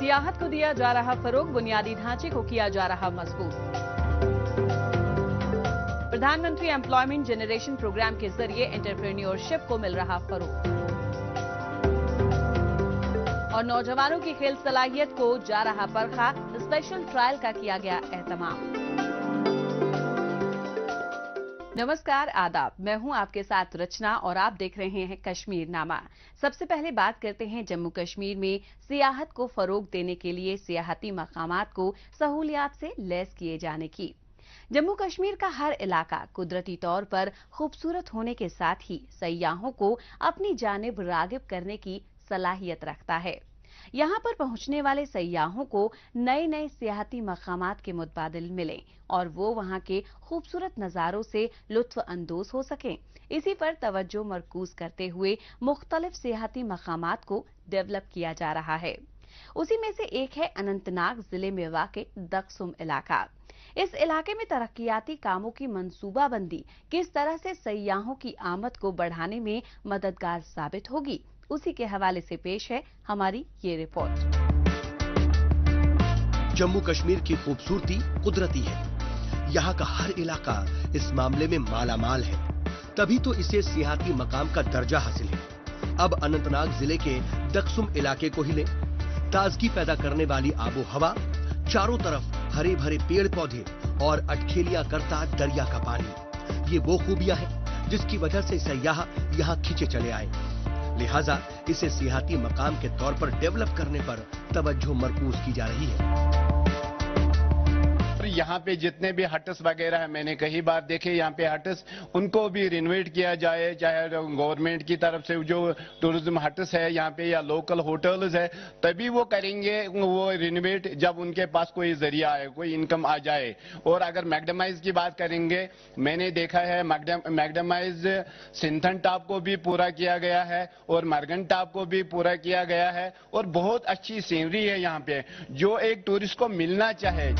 सियाहत को दिया जा रहा फरोग, बुनियादी ढांचे को किया जा रहा मजबूत। प्रधानमंत्री एम्प्लॉयमेंट जनरेशन प्रोग्राम के जरिए एंटरप्रेन्योरशिप को मिल रहा फरोग और नौजवानों की खेल सलाहियत को जा रहा परखा, स्पेशल ट्रायल का किया गया एहतमाम। नमस्कार, आदाब। मैं हूं आपके साथ रचना और आप देख रहे हैं कश्मीर नामा। सबसे पहले बात करते हैं जम्मू कश्मीर में सियाहत को फरोग देने के लिए सियाहती मकामात को सहूलियात से लैस किए जाने की। जम्मू कश्मीर का हर इलाका कुदरती तौर पर खूबसूरत होने के साथ ही सयाहों को अपनी जानिब रागिब करने की सलाहियत रखता है। यहाँ पर पहुंचने वाले सयाहों को नए नए सियाहती मकामात के मुतबादिल मिले और वो वहाँ के खूबसूरत नज़ारों से लुत्फ अंदोज हो सकें। इसी पर तवज्जो मरकूज करते हुए मुख्तलिफ सियाहती मकामात को डेवलप किया जा रहा है। उसी में से एक है अनंतनाग जिले में वाक़े दक्सुम इलाका। इस इलाके में तरक्कियाती कामों की मंसूबाबंदी किस तरह से सयाहों की आमद को बढ़ाने में मददगार साबित होगी, उसी के हवाले से पेश है हमारी ये रिपोर्ट। जम्मू कश्मीर की खूबसूरती कुदरती है। यहाँ का हर इलाका इस मामले में मालामाल है, तभी तो इसे सियाहती मकाम का दर्जा हासिल है। अब अनंतनाग जिले के दक्सुम इलाके को ही लें। ताजगी पैदा करने वाली आबो हवा, चारों तरफ हरे भरे पेड़ पौधे और अटखेलियां करता दरिया का पानी, ये वो खूबियां हैं जिसकी वजह से सयाह यहाँ खिंचे चले आए। लिहाजा इसे सियाहती मकाम के तौर पर डेवलप करने पर तवज्जो मरकूज की जा रही है। यहाँ पे जितने भी हट्स वगैरह है, मैंने कई बार देखे यहाँ पे हट्स, उनको भी रिनोवेट किया जाए, चाहे गवर्नमेंट की तरफ से जो टूरिज्म हट्स है यहाँ पे या लोकल होटल्स है, तभी वो करेंगे वो रिनोवेट जब उनके पास कोई जरिया है, कोई इनकम आ जाए। और अगर मैकडेमाइज की बात करेंगे, मैंने देखा है मैकडेमाइज सिंथन टॉप को भी पूरा किया गया है और मर्गन टॉप को भी पूरा किया गया है और बहुत अच्छी सीनरी है यहाँ पे जो एक टूरिस्ट को मिलना चाहे।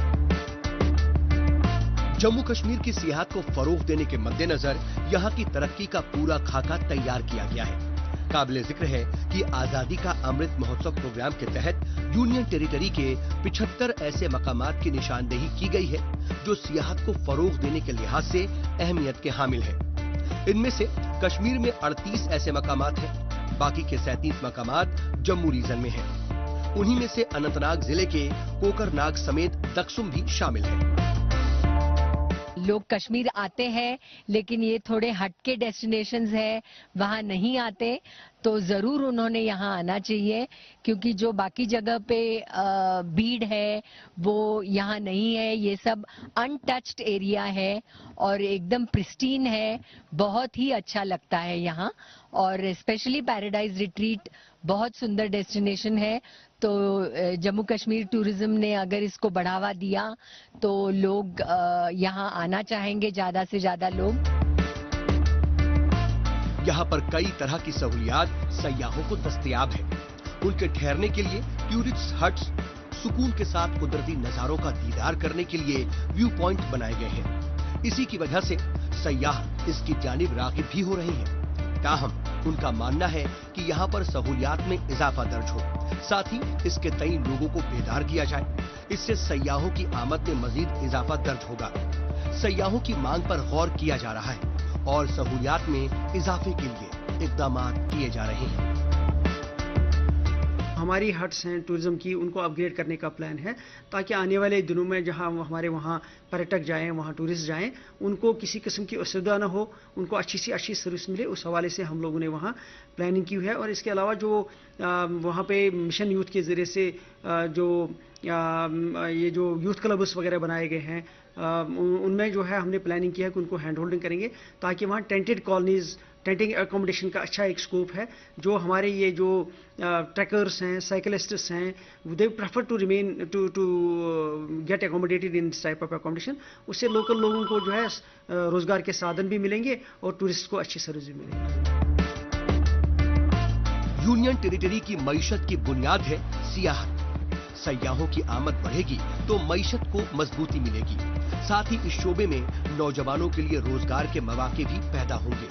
जम्मू कश्मीर की सियाहत को फरोग देने के मद्देनजर यहाँ की तरक्की का पूरा खाका तैयार किया गया है। काबिले जिक्र है कि आजादी का अमृत महोत्सव प्रोग्राम के तहत यूनियन टेरिटरी के 75 ऐसे मकामात की निशानदेही की गई है जो सियाहत को फरोग देने के लिहाज से अहमियत के हामिल है। इनमें से कश्मीर में 38 ऐसे मकामात हैं, बाकी के 37 मकामात जम्मू रीजन में हैं। उन्हीं में से अनंतनाग जिले के कोकरनाग समेत दक्सुम भी शामिल है। लोग कश्मीर आते हैं लेकिन ये थोड़े हटके डेस्टिनेशंस है, वहाँ नहीं आते, तो जरूर उन्होंने यहाँ आना चाहिए क्योंकि जो बाकी जगह पे भीड़ है वो यहाँ नहीं है। ये सब अनटच्ड एरिया है और एकदम प्रिस्टीन है, बहुत ही अच्छा लगता है यहाँ। और स्पेशली पैराडाइज रिट्रीट बहुत सुंदर डेस्टिनेशन है, तो जम्मू कश्मीर टूरिज्म ने अगर इसको बढ़ावा दिया तो लोग यहाँ आना चाहेंगे, ज्यादा से ज्यादा लोग। यहाँ पर कई तरह की सहूलियात सयाहों को दस्तयाब है। उनके ठहरने के लिए टूरिस्ट हट्स, सुकून के साथ कुदरती नजारों का दीदार करने के लिए व्यू पॉइंट बनाए गए हैं। इसी की वजह से सयाह इसकी जानिब राग़िब भी हो रहे हैं। ताहम उनका मानना है कि यहाँ पर सहूलियात में इजाफा दर्ज हो, साथ ही इसके तई लोगों को बेदार किया जाए। इससे सयाहों की आमद में मजीद इजाफा दर्ज होगा। सयाहों की मांग पर गौर किया जा रहा है और सहूलियात में इजाफे के लिए इक़दाम किए जा रहे हैं। हमारी हट्स हैं टूरिज्म की, उनको अपग्रेड करने का प्लान है ताकि आने वाले दिनों में जहां हमारे वहां पर्यटक जाएं, वहां टूरिस्ट जाएं, उनको किसी किस्म की असुविधा न हो, उनको अच्छी से अच्छी सर्विस मिले। उस हवाले से हम लोगों ने वहां प्लानिंग की है। और इसके अलावा जो वहां पे मिशन यूथ के जरिए से ये जो यूथ क्लब्स वगैरह बनाए गए हैं, उनमें जो है हमने प्लानिंग किया है कि उनको हैंड होल्डिंग करेंगे ताकि वहाँ टेंटेड कॉलोनीज, टेंटिंग एकोमोडेशन का अच्छा एक स्कोप है। जो हमारे ये जो ट्रैकर्स हैं, साइकिलिस्ट्स हैं, they prefer to remain to get accommodated in this type of accommodation. उससे लोकल लोगों को जो है रोजगार के साधन भी मिलेंगे और टूरिस्ट को अच्छी सर्विस भी मिलेगी। यूनियन टेरिटरी की मईशत की बुनियाद है सियाहत। सयाहों की आमद बढ़ेगी तो मईशत को मजबूती मिलेगी। साथ ही इस शोबे में नौजवानों के लिए रोजगार के मौके भी पैदा होंगे।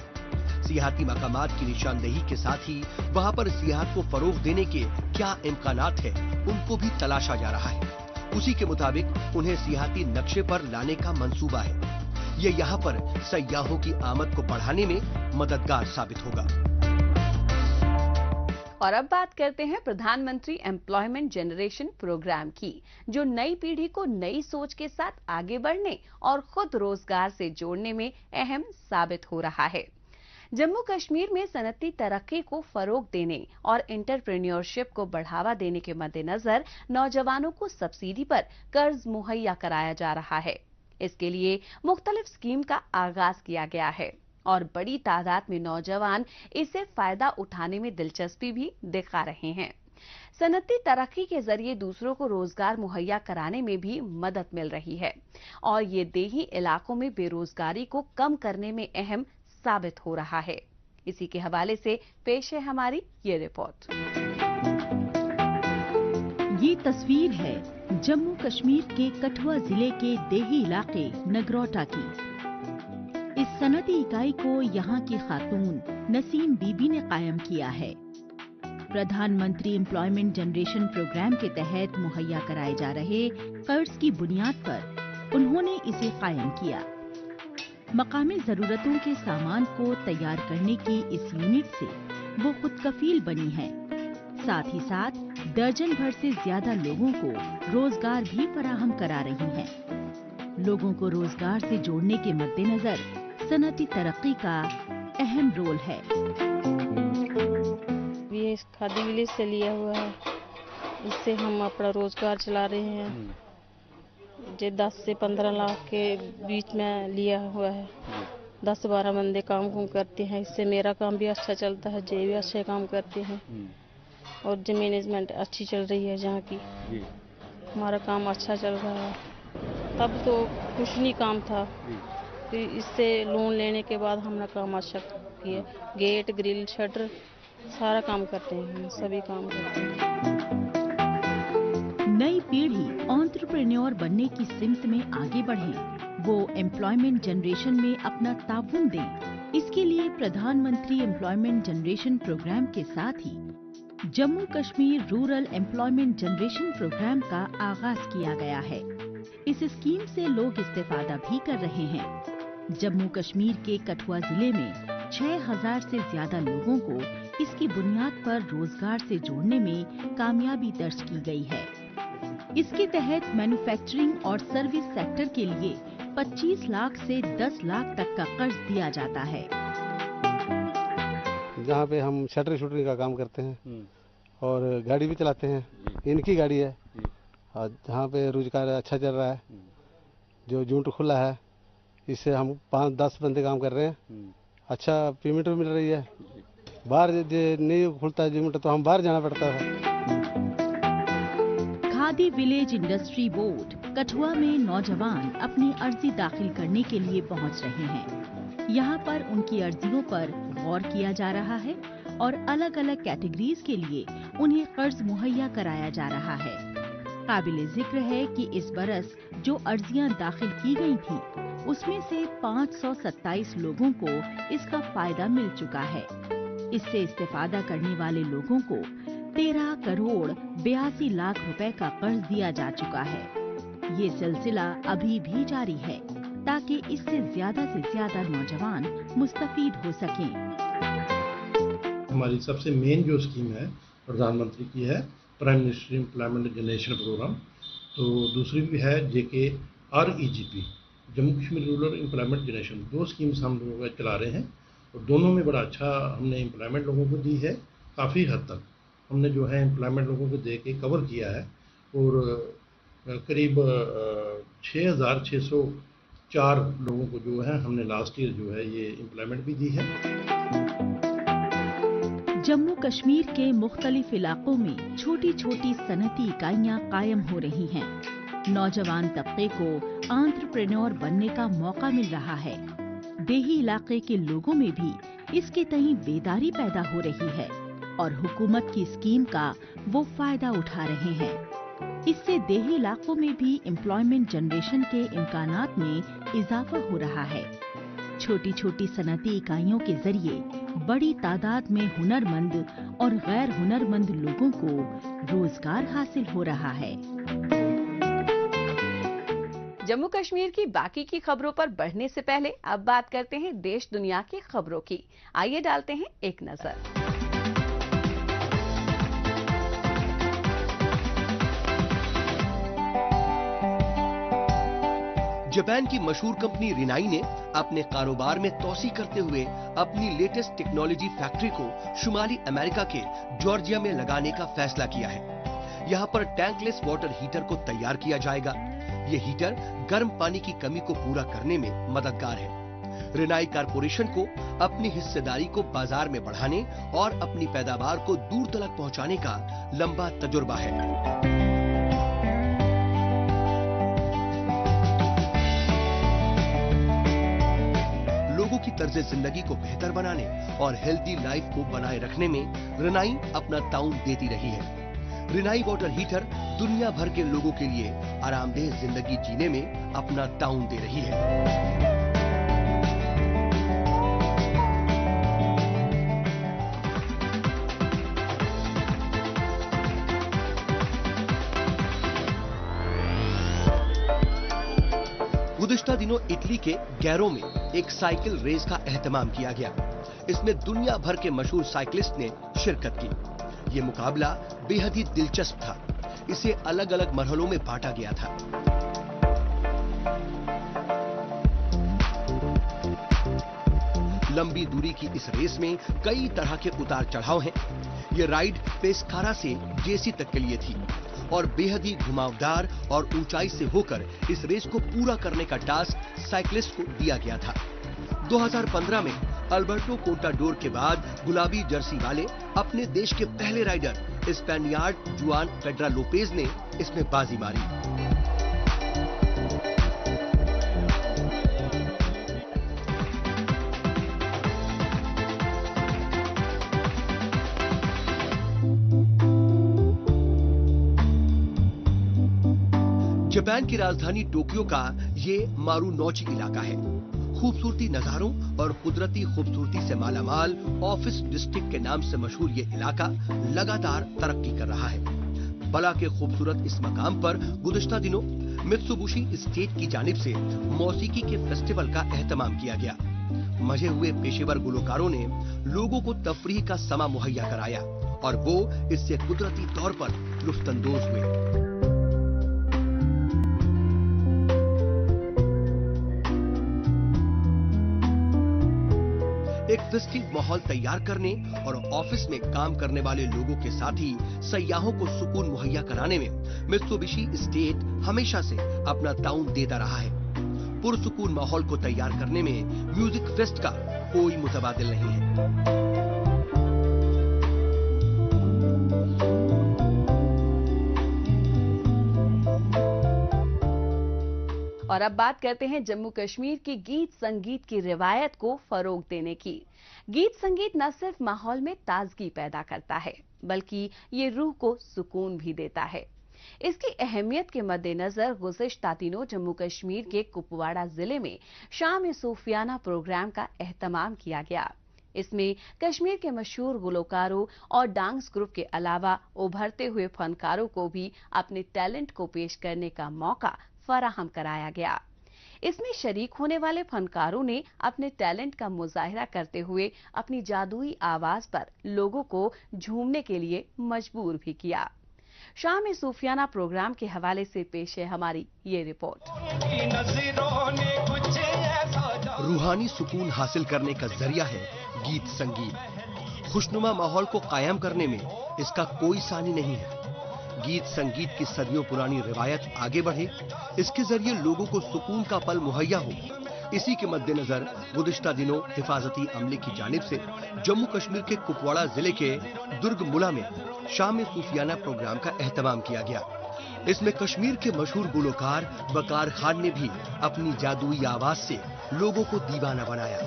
सियाहती मकामात की निशानदेही के साथ ही वहां पर सियाहत को फरोग देने के क्या इम्कानात है, उनको भी तलाशा जा रहा है। उसी के मुताबिक उन्हें सियाहती नक्शे पर लाने का मंसूबा है। ये यहाँ पर सयाहों की आमद को बढ़ाने में मददगार साबित होगा। और अब बात करते हैं प्रधानमंत्री एम्प्लॉयमेंट जनरेशन प्रोग्राम की, जो नई पीढ़ी को नई सोच के साथ आगे बढ़ने और खुद रोजगार से जोड़ने में अहम साबित हो रहा है। जम्मू कश्मीर में सनती तरक्की को फरोग देने और एंटरप्रेन्योरशिप को बढ़ावा देने के मद्देनजर नौजवानों को सब्सिडी पर कर्ज मुहैया कराया जा रहा है। इसके लिए मुख्तलिफ स्कीम का आगाज किया गया है और बड़ी तादाद में नौजवान इससे फायदा उठाने में दिलचस्पी भी दिखा रहे हैं। सनती तरक्की के जरिए दूसरों को रोजगार मुहैया कराने में भी मदद मिल रही है और ये देही इलाकों में बेरोजगारी को कम करने में अहम साबित हो रहा है। इसी के हवाले से पेश है हमारी ये रिपोर्ट। ये तस्वीर है जम्मू कश्मीर के कठुआ जिले के देही इलाके नगरोटा की। इस सनती इकाई को यहाँ की खातून नसीम बीबी ने कायम किया है। प्रधानमंत्री एम्प्लॉयमेंट जनरेशन प्रोग्राम के तहत मुहैया कराए जा रहे कर्ज की बुनियाद पर उन्होंने इसे कायम किया। मकामी जरूरतों के सामान को तैयार करने की इस यूनिट से वो खुद कफील बनी है। साथ ही साथ दर्जन भर से ज्यादा लोगों को रोजगार भी फराहम करा रही हैं। लोगों को रोजगार से जोड़ने के मद्देनजर सनती तरक्की का अहम रोल है। ये खादी विलेज से लिया हुआ है, इससे हम अपना रोजगार चला रहे हैं। जो 10 से 15 लाख के बीच में लिया हुआ है। 10-12 बंदे काम करते हैं, इससे मेरा काम भी अच्छा चलता है, जे भी अच्छे काम करते हैं और जो मैनेजमेंट अच्छी चल रही है जहाँ की, हमारा काम अच्छा चल रहा है। तब तो कुछ नहीं काम था, फिर इससे लोन लेने के बाद हमने काम अच्छा किया। गेट, ग्रिल, शटर सारा काम करते हैं, हम सभी काम करते हैं। नई पीढ़ी एंटरप्रेन्योर बनने की सिमत में आगे बढ़े, वो एम्प्लॉयमेंट जनरेशन में अपना ताउन दें। इसके लिए प्रधानमंत्री एम्प्लॉयमेंट जनरेशन प्रोग्राम के साथ ही Jammu Kashmir rural employment generation programme का आगाज किया गया है। इस स्कीम से लोग इस्तेफादा भी कर रहे हैं। जम्मू कश्मीर के कठुआ जिले में 6000 से ज्यादा लोगों को इसकी बुनियाद पर रोजगार से जोड़ने में कामयाबी दर्ज की गई है। इसके तहत मैन्युफैक्चरिंग और सर्विस सेक्टर के लिए 25 लाख से 10 लाख तक का कर्ज दिया जाता है। जहाँ पे हम शटरिंग शूटरिंग का काम करते हैं और गाड़ी भी चलाते हैं, इनकी गाड़ी है। और जहाँ पे रोजगार अच्छा चल रहा है, जो यूनिट खुला है, इससे हम 5-10 बंदे काम कर रहे हैं। अच्छा पेमेंट भी मिल रही है। बाहर नहीं खुलता यूनिट तो हम बाहर जाना पड़ता है। Khadi village industry board Kathua में नौजवान अपनी अर्जी दाखिल करने के लिए पहुंच रहे हैं। यहाँ पर उनकी अर्जियों पर गौर किया जा रहा है और अलग अलग कैटेगरीज के लिए उन्हें कर्ज मुहैया कराया जा रहा है। काबिले जिक्र है कि इस बरस जो अर्जियां दाखिल की गई थी, उसमें से 527 लोगों को इसका फायदा मिल चुका है। इससे इस्तेफादा करने वाले लोगों को 13 करोड़ 82 लाख रुपए का कर्ज दिया जा चुका है। ये सिलसिला अभी भी जारी है ताकि इससे ज्यादा से ज्यादा नौजवान मुस्तफीद हो सकें। हमारी सबसे मेन जो स्कीम है प्रधानमंत्री की है prime minister employment generation programme. तो दूसरी भी है JKREGP, Jammu Kashmir rural employment generation. 2 schemes हम लोग चला रहे हैं और दोनों में बड़ा अच्छा हमने एम्प्लॉयमेंट लोगों को दी है। काफ़ी हद तक हमने जो है एम्प्लॉयमेंट लोगों को दे के कवर किया है और करीब 6604 लोगों को जो है हमने लास्ट ईयर जो है ये एम्प्लॉयमेंट भी दी है। जम्मू कश्मीर के मुख्तलिफ इलाकों में छोटी छोटी सनती इकाइयां कायम हो रही हैं। नौजवान तबके को एंटरप्रेन्योर बनने का मौका मिल रहा है। देही इलाके के लोगों में भी इसके तई बेदारी पैदा हो रही है और हुकूमत की स्कीम का वो फायदा उठा रहे हैं। इससे देही इलाकों में भी एम्प्लॉयमेंट जनरेशन के इम्कानात में इजाफा हो रहा है। छोटी छोटी सनती इकाइयों के जरिए बड़ी तादाद में हुनरमंद और गैर हुनरमंद लोगों को रोजगार हासिल हो रहा है। जम्मू कश्मीर की बाकी की खबरों पर बढ़ने से पहले अब बात करते हैं देश दुनिया की खबरों की। आइए डालते हैं एक नजर। जापान की मशहूर कंपनी रिनाई ने अपने कारोबार में तोसी करते हुए अपनी लेटेस्ट टेक्नोलॉजी फैक्ट्री को शुमाली अमेरिका के जॉर्जिया में लगाने का फैसला किया है। यहाँ पर टैंकलेस वाटर हीटर को तैयार किया जाएगा। ये हीटर गर्म पानी की कमी को पूरा करने में मददगार है। रिनाई कारपोरेशन को अपनी हिस्सेदारी को बाजार में बढ़ाने और अपनी पैदावार को दूर तक पहुंचाने का लंबा तजुर्बा है। लोगों की तर्ज जिंदगी को बेहतर बनाने और हेल्दी लाइफ को बनाए रखने में रिनाई अपना ताउन देती रही है। रिनाई वाटर हीटर दुनिया भर के लोगों के लिए आरामदेह जिंदगी जीने में अपना ताउन दे रही है। गुज़िश्ता दिनों इटली के गैरो में एक साइकिल रेस का एहतमाम किया गया। इसमें दुनिया भर के मशहूर साइकिलिस्ट ने शिरकत की। ये मुकाबला बेहद ही दिलचस्प था। इसे अलग अलग मरहलों में बांटा गया था। लंबी दूरी की इस रेस में कई तरह के उतार चढ़ाव हैं। ये राइड पेस्कारा से जेसी तक के लिए थी और बेहद ही घुमावदार और ऊंचाई से होकर इस रेस को पूरा करने का टास्क साइक्लिस्ट को दिया गया था। 2015 में अल्बर्टो कोंटाडोर के बाद गुलाबी जर्सी वाले अपने देश के पहले राइडर स्पेनियार्ड जुआन पेड्रा लोपेज ने इसमें बाजी मारी। जापान की राजधानी टोक्यो का ये मारुनोची इलाका है। खूबसूरती नजारों और कुदरती खूबसूरती से मालामाल ऑफिस डिस्ट्रिक्ट के नाम से मशहूर ये इलाका लगातार तरक्की कर रहा है। बला के खूबसूरत इस मकाम पर गुज़िश्ता दिनों मित्सुबिशी स्टेट की जानिब से मौसीकी के फेस्टिवल का एहतमाम किया गया। मजे हुए पेशेवर गुलकारों ने लोगों को तफरीह का समा मुहैया कराया और वो इससे कुदरती तौर पर लुत्फानंदोज हुए। एक फेस्टिव माहौल तैयार करने और ऑफिस में काम करने वाले लोगों के साथ ही सयाहों को सुकून मुहैया कराने में मित्सुबिशी स्टेट हमेशा से अपना ताउन देता रहा है। पुरसुकून माहौल को तैयार करने में म्यूजिक फेस्ट का कोई मुतबादिल नहीं है। और अब बात करते हैं जम्मू कश्मीर की गीत संगीत की रिवायत को फरोग देने की। गीत संगीत न सिर्फ माहौल में ताजगी पैदा करता है बल्कि ये रूह को सुकून भी देता है। इसकी अहमियत के मद्देनजर गुज़िश्ता दिनों जम्मू कश्मीर के कुपवाड़ा जिले में शाम सूफियाना प्रोग्राम का एहतमाम किया गया। इसमें कश्मीर के मशहूर गुलकारों और डांस ग्रुप के अलावा उभरते हुए फनकारों को भी अपने टैलेंट को पेश करने का मौका फराहम कराया गया। इसमें शरीक होने वाले फनकारों ने अपने टैलेंट का मुजाहिरा करते हुए अपनी जादुई आवाज पर लोगों को झूमने के लिए मजबूर भी किया। शाम सूफियाना प्रोग्राम के हवाले से पेश है हमारी ये रिपोर्ट। रूहानी सुकून हासिल करने का जरिया है गीत संगीत। खुशनुमा माहौल को कायम करने में इसका कोई सानी नहीं है। गीत संगीत की सदियों पुरानी रिवायत आगे बढ़े, इसके जरिए लोगों को सुकून का पल मुहैया हो। इसी के मद्देनजर गुज़िश्ता दिनों हिफाजती अमले की जानिब से जम्मू कश्मीर के कुपवाड़ा जिले के दुर्ग मुला में शाम सूफियाना प्रोग्राम का एहतमाम किया गया। इसमें कश्मीर के मशहूर गुलकार वकार खान ने भी अपनी जादुई आवाज से लोगों को दीवाना बनाया।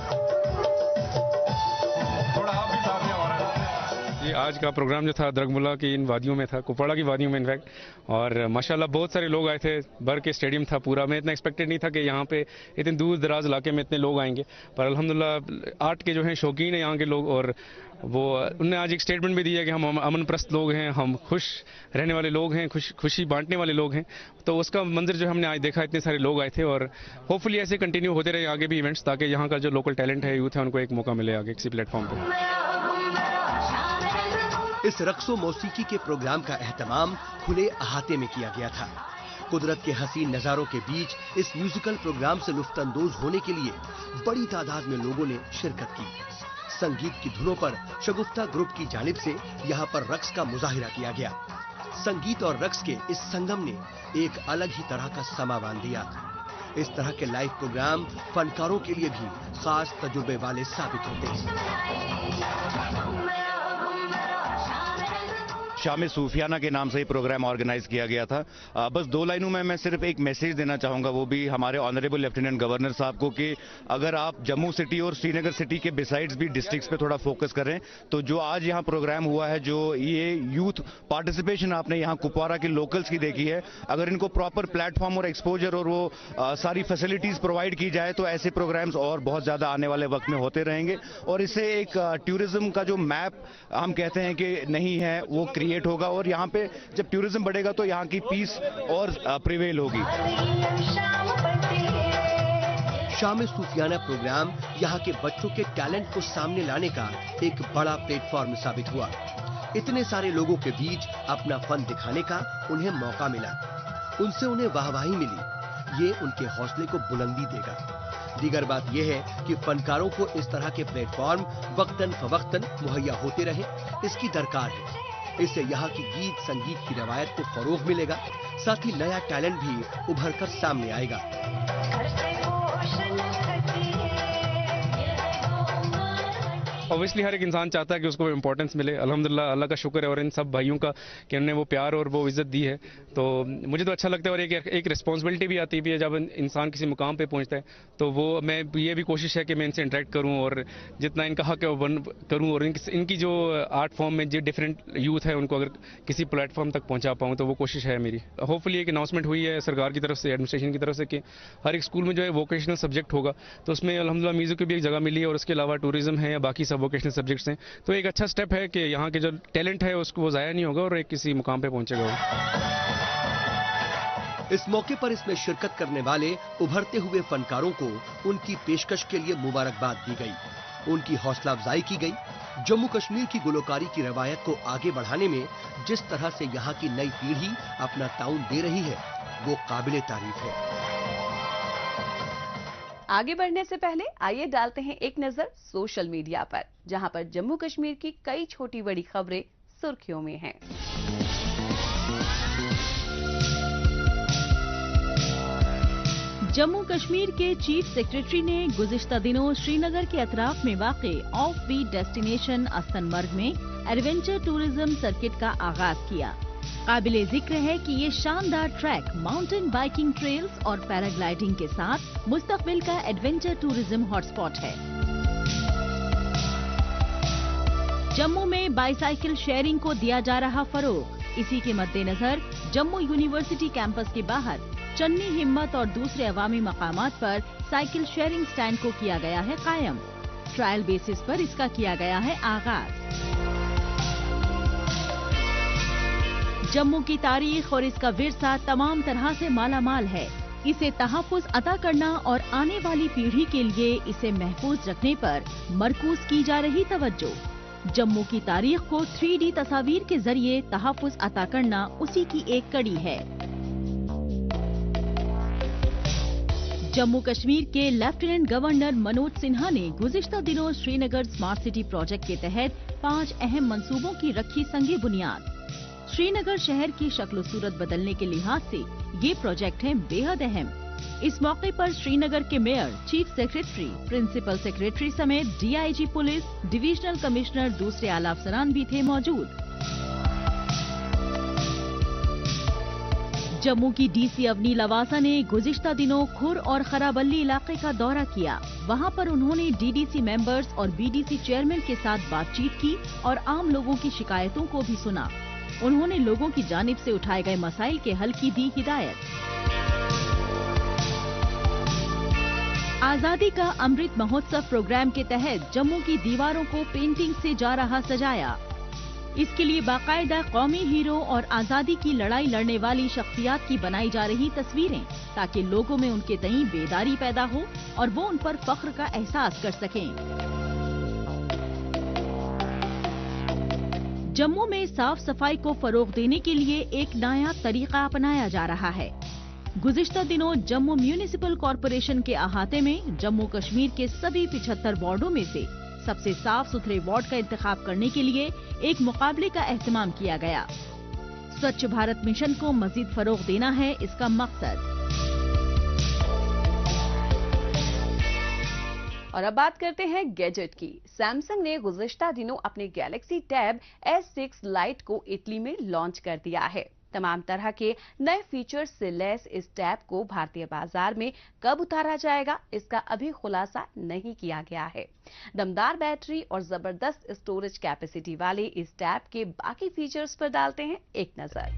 जी, आज का प्रोग्राम जो था द्रगमुला की इन वादियों में था, कुपवाड़ा की वादियों में इनफैक्ट, और माशाल्लाह बहुत सारे लोग आए थे, भर के स्टेडियम था पूरा। मैं इतना एक्सपेक्टेड नहीं था कि यहाँ पे इतने दूर दराज इलाके में इतने लोग आएंगे, पर अल्हम्दुलिल्लाह आर्ट के जो हैं शौकीन हैं यहाँ के लोग, और वो उनने आज एक स्टेटमेंट भी दिया कि हम अमन प्रस्त लोग हैं, हम खुश रहने वाले लोग हैं, खुशी बांटने वाले लोग हैं। तो उसका मंजर जो हमने आज देखा, इतने सारे लोग आए थे, और होपफुली ऐसे कंटिन्यू होते रहे आगे भी इवेंट्स, ताकि यहाँ का जो लोकल टैलेंट है, यूथ है, उनको एक मौका मिले आगे किसी प्लेटफॉर्म पर। इस रक्सो मौसीकी के प्रोग्राम का एहतमाम खुले अहाते में किया गया था। कुदरत के हसीन नजारों के बीच इस म्यूजिकल प्रोग्राम से लुफ्तंदोज होने के लिए बड़ी तादाद में लोगों ने शिरकत की। संगीत की धुनों पर शगुफ्ता ग्रुप की जानिब से यहाँ पर रक्स का मुजाहिरा किया गया। संगीत और रक्स के इस संगम ने एक अलग ही तरह का समा बांध दिया। इस तरह के लाइव प्रोग्राम फनकारों के लिए भी खास तजुर्बे वाले साबित होते हैं। शाम सूफियाना के नाम से ही प्रोग्राम ऑर्गेनाइज किया गया था। बस 2 लाइनों में मैं सिर्फ एक मैसेज देना चाहूंगा, वो भी हमारे ऑनरेबल लेफ्टिनेंट गवर्नर साहब को, कि अगर आप जम्मू सिटी और श्रीनगर सिटी के बिसाइड्स भी डिस्ट्रिक्ट्स पे थोड़ा फोकस करें, तो जो आज यहाँ प्रोग्राम हुआ है, जो ये यूथ पार्टिसिपेशन आपने यहाँ कुपवाड़ा की लोकल्स की देखी है, अगर इनको प्रॉपर प्लेटफॉर्म और एक्सपोजर और वो सारी फैसिलिटीज प्रोवाइड की जाए, तो ऐसे प्रोग्राम्स और बहुत ज्यादा आने वाले वक्त में होते रहेंगे, और इससे एक टूरिज्म का जो मैप हम कहते हैं कि नहीं है, वो क्रिएट होगा, और यहाँ पे जब टूरिज्म बढ़ेगा तो यहाँ की पीस और प्रिवेल होगी। शाम सूफियाना प्रोग्राम यहाँ के बच्चों के टैलेंट को सामने लाने का एक बड़ा प्लेटफॉर्म साबित हुआ। इतने सारे लोगों के बीच अपना फन दिखाने का उन्हें मौका मिला, उनसे उन्हें वाहवाही मिली। ये उनके हौसले को बुलंदी देगा। दीगर बात यह है कि फनकारों को इस तरह के प्लेटफॉर्म वक्तन फवक्तन मुहैया होते रहे, इसकी दरकार है। इससे यहाँ की गीत संगीत की रवायत को फरोग मिलेगा, साथ ही नया टैलेंट भी उभर कर सामने आएगा। ऑब्वियसली हर एक इंसान चाहता है कि उसको इंपॉर्टेंस मिले। अल्हम्दुलिल्लाह अल्लाह का शुक्र है और इन सब भाइयों का कि उन्होंने वो प्यार और वो इज्जत दी है, तो मुझे तो अच्छा लगता है। और एक रिस्पॉन्सिबिलिटी भी आती है जब इंसान किसी मुकाम पे पहुंचता है, तो वो मैं ये भी कोशिश है कि मैं इनसे इंटरेक्ट करूं और जितना इनका हक है वो करूं, और इनकी जो आर्ट फॉर्म में जो डिफरेंट यूथ है उनको अगर किसी प्लेटफॉर्म तक पहुंचा पाऊँ, तो वो कोशिश है मेरी। होपफुली एक अनाउंसमेंट हुई है सरकार की तरफ से, एडमिनिस्ट्रेशन की तरफ से, कि हर एक स्कूल में जो है वोकेशनल सब्जेक्ट होगा, तो उसमें अल्हम्दुलिल्लाह म्यूजिक की भी एक जगह मिली है, और उसके अलावा टूरिज्म है या बाकी सब वोकेशनल सब्जेक्ट्स हैं। तो एक अच्छा स्टेप है कि यहाँ के जो टैलेंट है उसको वो जाया नहीं होगा और एक किसी मुकाम पे पहुंचेगा। इस मौके पर इसमें शिरकत करने वाले उभरते हुए फनकारों को उनकी पेशकश के लिए मुबारकबाद दी गई, उनकी हौसला अफजाई की गई। जम्मू कश्मीर की गुलकारी की रवायत को आगे बढ़ाने में जिस तरह से यहाँ की नई पीढ़ी अपना ताउन दे रही है, वो काबिले तारीफ है। आगे बढ़ने से पहले आइए डालते हैं एक नजर सोशल मीडिया पर, जहां पर जम्मू कश्मीर की कई छोटी बड़ी खबरें सुर्खियों में हैं। जम्मू कश्मीर के चीफ सेक्रेटरी ने गुज़िश्ता दिनों श्रीनगर के अतराफ में वाक़े ऑफ बीट डेस्टिनेशन अस्तनमर्ग में एडवेंचर टूरिज्म सर्किट का आगाज किया। काबिले जिक्र है कि ये शानदार ट्रैक माउंटेन बाइकिंग ट्रेल्स और पैराग्लाइडिंग के साथ मुस्तकबिल का एडवेंचर टूरिज्म हॉटस्पॉट है। जम्मू में बाईसाइकिल शेयरिंग को दिया जा रहा फरोग। इसी के मद्देनजर जम्मू यूनिवर्सिटी कैंपस के बाहर चन्नी हिम्मत और दूसरे अवामी मकामात पर साइकिल शेयरिंग स्टैंड को किया गया है कायम। ट्रायल बेसिस पर इसका किया गया है आगाज। जम्मू की तारीख और इसका विरसा तमाम तरह से मालामाल है। इसे तहफ़्फ़ुज़ अता करना और आने वाली पीढ़ी के लिए इसे महफूज रखने पर मरकूज की जा रही तवज्जो। जम्मू की तारीख को 3D तस्वीर के जरिए तहफ़्फ़ुज़ अता करना उसी की एक कड़ी है। जम्मू कश्मीर के लेफ्टिनेंट गवर्नर मनोज सिन्हा ने गुज़िश्ता दिनों श्रीनगर स्मार्ट सिटी प्रोजेक्ट के तहत 5 अहम मंसूबों की रखी संगे बुनियाद। श्रीनगर शहर की शक्ल सूरत बदलने के लिहाज से ये प्रोजेक्ट है बेहद अहम। इस मौके पर श्रीनगर के mayor, chief secretary, principal secretary समेत DIG पुलिस, डिविजनल कमिश्नर, दूसरे आला अफसरान भी थे मौजूद। जम्मू की डीसी अवनी लवासा ने गुज़िश्ता दिनों खुर और खराबल्ली इलाके का दौरा किया। वहां पर उन्होंने डीडीसी मेंबर्स और बीडीसी चेयरमैन के साथ बातचीत की और आम लोगों की शिकायतों को भी सुना। उन्होंने लोगों की जानिब से उठाए गए मसाइल के हल की दी हिदायत। आजादी का अमृत महोत्सव प्रोग्राम के तहत जम्मू की दीवारों को पेंटिंग से जा रहा सजाया। इसके लिए बाकायदा कौमी हीरो और आजादी की लड़ाई लड़ने वाली शख्सियात की बनाई जा रही तस्वीरें, ताकि लोगों में उनके तईं बेदारी पैदा हो और वो उन पर फख्र का एहसास कर सकें। जम्मू में साफ सफाई को फरोग देने के लिए एक नया तरीका अपनाया जा रहा है। गुज़िश्ता दिनों जम्मू म्यूनिसिपल कॉरपोरेशन के अहाते में जम्मू कश्मीर के सभी 75 वार्डों में से सबसे साफ सुथरे वार्ड का इंतखाब करने के लिए एक मुकाबले का एहतमाम किया गया। स्वच्छ भारत मिशन को मजीद फरोग देना है इसका मकसद। और अब बात करते हैं गैजेट की। सैमसंग ने गुज़िश्ता दिनों अपने गैलेक्सी टैब S6 लाइट को इटली में लॉन्च कर दिया है। तमाम तरह के नए फीचर्स से लैस इस टैब को भारतीय बाजार में कब उतारा जाएगा, इसका अभी खुलासा नहीं किया गया है। दमदार बैटरी और जबरदस्त स्टोरेज कैपेसिटी वाले इस टैब के बाकी फीचर्स पर डालते हैं एक नजर।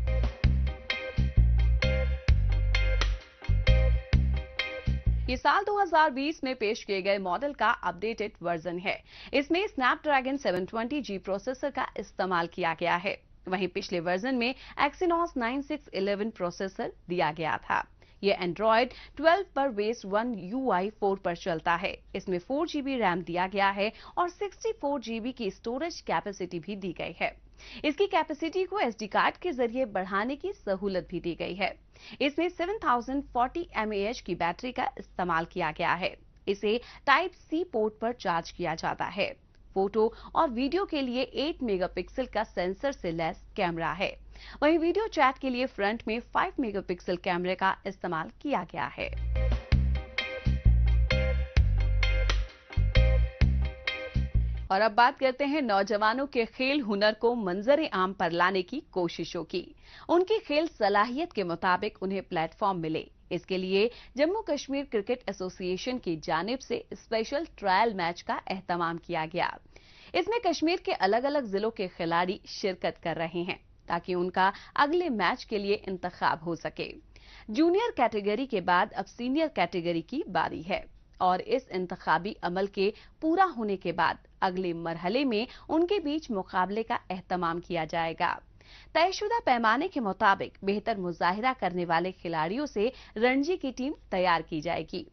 ये साल 2020 में पेश किए गए मॉडल का अपडेटेड वर्जन है। इसमें स्नैपड्रैगन 720G प्रोसेसर का इस्तेमाल किया गया है। वहीं पिछले वर्जन में एक्सिनॉस 9611 प्रोसेसर दिया गया था। ये एंड्रॉयड 12 पर बेस्ड One UI 4 पर चलता है। इसमें 4GB रैम दिया गया है और 64GB की स्टोरेज कैपेसिटी भी दी गई है। इसकी कैपेसिटी को SD कार्ड के जरिए बढ़ाने की सहूलत भी दी गई है। इसमें 7040 mAh की बैटरी का इस्तेमाल किया गया है। इसे टाइप C पोर्ट पर चार्ज किया जाता है। फोटो और वीडियो के लिए 8 मेगापिक्सल का सेंसर से लैस कैमरा है। वहीं वीडियो चैट के लिए फ्रंट में 5 मेगापिक्सल कैमरे का इस्तेमाल किया गया है। और अब बात करते हैं नौजवानों के खेल हुनर को मंजर आम पर लाने की कोशिशों की। उनकी खेल सलाहियत के मुताबिक उन्हें प्लेटफॉर्म मिले, इसके लिए जम्मू कश्मीर क्रिकेट एसोसिएशन की जानिब से स्पेशल ट्रायल मैच का एहतमाम किया गया। इसमें कश्मीर के अलग अलग जिलों के खिलाड़ी शिरकत कर रहे हैं ताकि उनका अगले मैच के लिए इंतखाब हो सके। जूनियर कैटेगरी के बाद अब सीनियर कैटेगरी की बारी है और इस इंतखाबी अमल के पूरा होने के बाद अगले मरहले में उनके बीच मुकाबले का एहतमाम किया जाएगा। तयशुदा पैमाने के मुताबिक बेहतर मुजाहिरा करने वाले खिलाड़ियों से रणजी की टीम तैयार की जाएगी।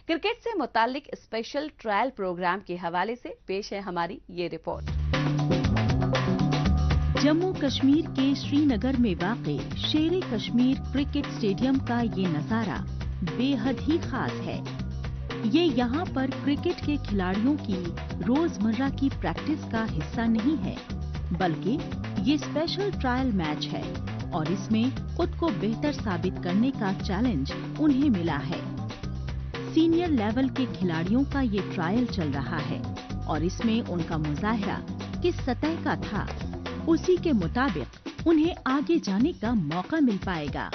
क्रिकेट से मुतालिक स्पेशल ट्रायल प्रोग्राम के हवाले से पेश है हमारी ये रिपोर्ट। जम्मू कश्मीर के श्रीनगर में वाक़े शेर कश्मीर क्रिकेट स्टेडियम का ये नजारा बेहद ही खास है। ये यहाँ पर क्रिकेट के खिलाड़ियों की रोजमर्रा की प्रैक्टिस का हिस्सा नहीं है, बल्कि ये स्पेशल ट्रायल मैच है और इसमें खुद को बेहतर साबित करने का चैलेंज उन्हें मिला है। सीनियर लेवल के खिलाड़ियों का ये ट्रायल चल रहा है और इसमें उनका मुजाहिरा किस सतह का था, उसी के मुताबिक उन्हें आगे जाने का मौका मिल पाएगा।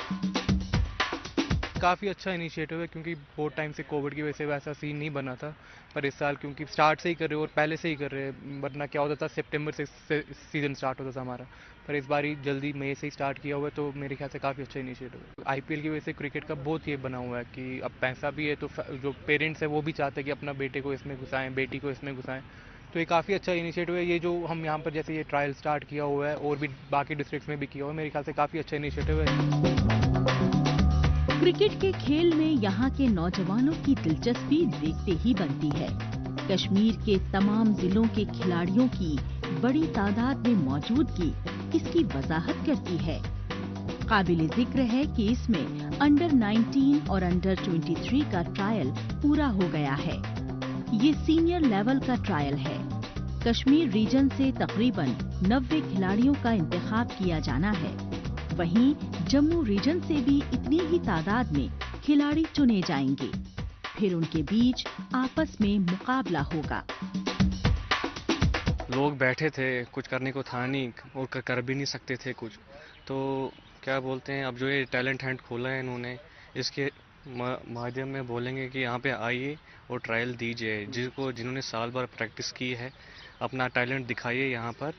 काफ़ी अच्छा इनिशिएटिव है क्योंकि बहुत टाइम से कोविड की वजह से वैसा सीन नहीं बना था, पर इस साल क्योंकि स्टार्ट से ही कर रहे हो और पहले से ही कर रहे हैं, वरना क्या होता था सितंबर से सीजन स्टार्ट होता था हमारा, पर इस बार जल्दी मई से ही स्टार्ट किया हुआ है, तो मेरे ख्याल से काफ़ी अच्छा इनिशिएटिव है। IPL की वजह से क्रिकेट का बहुत ये बना हुआ है कि अब पैसा भी है तो जो पेरेंट्स है वो भी चाहते हैं कि अपना बेटे को इसमें घुसाएं, बेटी को इसमें घुसाएं, तो ये काफ़ी अच्छा इनिशिएटिव है। ये जो हम यहाँ पर जैसे ये ट्रायल स्टार्ट किया हुआ है और भी बाकी डिस्ट्रिक्ट्स में भी किया हुआ है, मेरे ख्याल से काफ़ी अच्छा इनिशिएटिव है। क्रिकेट के खेल में यहाँ के नौजवानों की दिलचस्पी देखते ही बनती है। कश्मीर के तमाम जिलों के खिलाड़ियों की बड़ी तादाद में मौजूदगी इसकी वजाहत करती है। काबिल जिक्र है कि इसमें अंडर 19 और अंडर 23 का ट्रायल पूरा हो गया है। ये सीनियर लेवल का ट्रायल है। कश्मीर रीजन से तकरीबन 90 खिलाड़ियों का इंतखाब किया जाना है। वहीं जम्मू रीजन से भी इतनी ही तादाद में खिलाड़ी चुने जाएंगे, फिर उनके बीच आपस में मुकाबला होगा। लोग बैठे थे, कुछ करने को था नहीं और कर भी नहीं सकते थे कुछ, तो क्या बोलते हैं, अब जो ये टैलेंट हंट खोला है इन्होंने, इसके माध्यम में बोलेंगे कि यहाँ पे आइए और ट्रायल दीजिए, जिन्होंने साल भर प्रैक्टिस की है, अपना टैलेंट दिखाइए यहाँ पर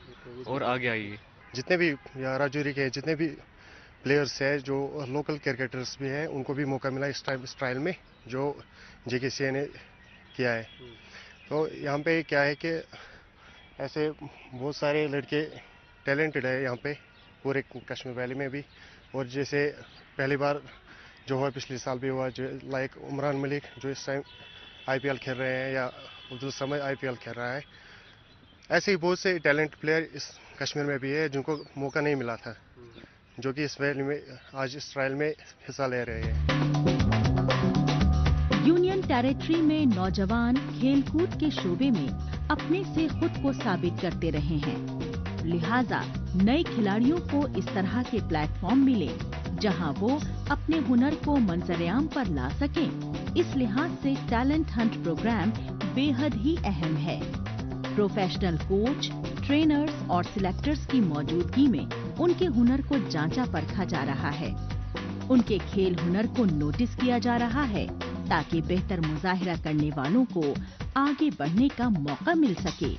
और आगे आइए। जितने भी राजौरी के जितने भी प्लेयर्स हैं, जो लोकल क्रिकेटर्स भी हैं, उनको भी मौका मिला इस ट्रायल में जो JKCA ने किया है। तो यहाँ पे क्या है कि ऐसे बहुत सारे लड़के टैलेंटेड है यहाँ पे पूरे कश्मीर वैली में भी, और जैसे पहली बार जो हुआ पिछले साल भी हुआ, जो लाइक उमरान मलिक जो इस टाइम IPL खेल रहे हैं, या अब्दुल समद IPL खेल रहा है, ऐसे ही बहुत से टैलेंट प्लेयर इस कश्मीर में भी है जिनको मौका नहीं मिला था, जो कि इस वैली में आज इस ट्रायल में हिस्सा ले रहे हैं। यूनियन टेरिटरी में नौजवान खेलकूद के शोबे में अपने से खुद को साबित करते रहे हैं, लिहाजा नए खिलाड़ियों को इस तरह के प्लेटफॉर्म मिले जहां वो अपने हुनर को मंजरेआम पर ला सकें। इस लिहाज से टैलेंट हंट प्रोग्राम बेहद ही अहम है। प्रोफेशनल कोच, ट्रेनर्स और सिलेक्टर्स की मौजूदगी में उनके हुनर को जांचा परखा जा रहा है। उनके खेल हुनर को नोटिस किया जा रहा है ताकि बेहतर मुजाहिरा करने वालों को आगे बढ़ने का मौका मिल सके।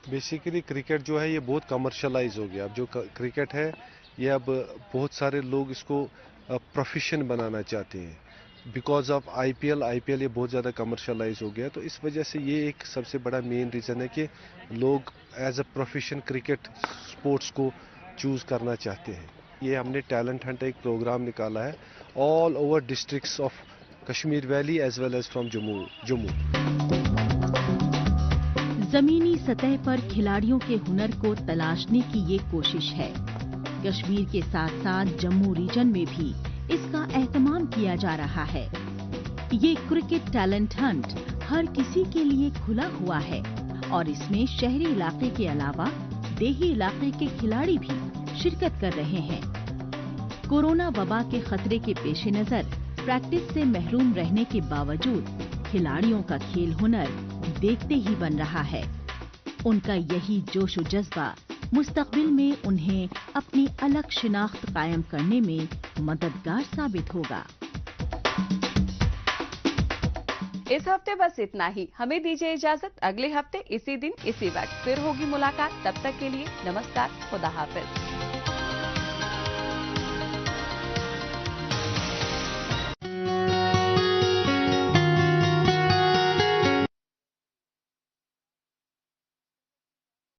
बेसिकली क्रिकेट जो है ये बहुत कमर्शलाइज हो गया। अब जो क्रिकेट है ये अब बहुत सारे लोग इसको प्रोफेशन बनाना चाहते हैं बिकॉज ऑफ IPL ये बहुत ज़्यादा कमर्शलाइज हो गया। तो इस वजह से ये एक सबसे बड़ा मेन रीज़न है कि लोग as a profession cricket sports को चूज़ करना चाहते हैं। ये हमने टैलेंट हंट एक प्रोग्राम निकाला है all over districts of Kashmir valley as well as from Jammu. जमीनी सतह पर खिलाड़ियों के हुनर को तलाशने की ये कोशिश है। कश्मीर के साथ साथ जम्मू रीजन में भी इसका एहतमाम किया जा रहा है। ये क्रिकेट टैलेंट हंट हर किसी के लिए खुला हुआ है और इसमें शहरी इलाके के अलावा देही इलाके के खिलाड़ी भी शिरकत कर रहे हैं। कोरोना वबा के खतरे के पेश नजर प्रैक्टिस से महरूम रहने के बावजूद खिलाड़ियों का खेल हुनर देखते ही बन रहा है। उनका यही जोश और जज्बा मुस्तकबिल में उन्हें अपनी अलग शिनाख्त कायम करने में मददगार साबित होगा। इस हफ्ते बस इतना ही। हमें दीजिए इजाजत। अगले हफ्ते इसी दिन इसी वक्त फिर होगी मुलाकात। तब तक के लिए नमस्कार, खुदा हाफिज।